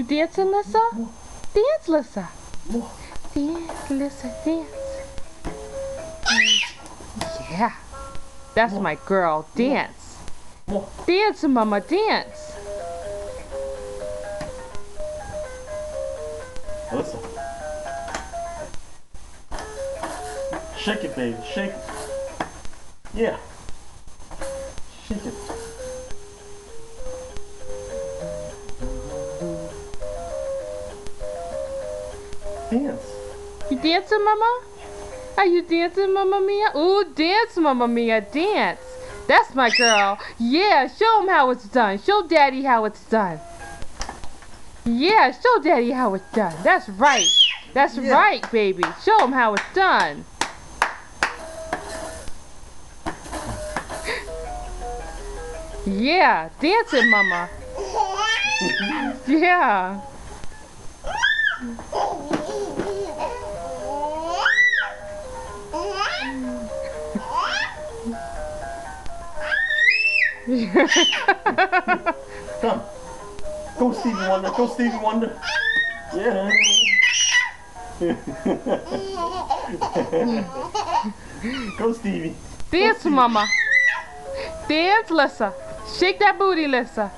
You dancing, Lissa? Dance, Lissa. Dance, Lissa, dance. Yeah, that's my girl. Dance. Dance, Mama, dance. Listen. Shake it, baby. Shake it. Yeah. Shake it. Dance. You dancing, Mama? Are you dancing, Mamma Mia? Ooh, dance, Mamma Mia, dance. That's my girl. Yeah, show him how it's done. Show Daddy how it's done. Yeah, show Daddy how it's done. That's right. That's right, baby. Show him how it's done. Yeah, dance it, Mama. Yeah. Come. Go, Stevie Wonder. Go, Stevie Wonder. Yeah. Go, Stevie. Dance, Mama. Dance, Lissa. Shake that booty, Lissa.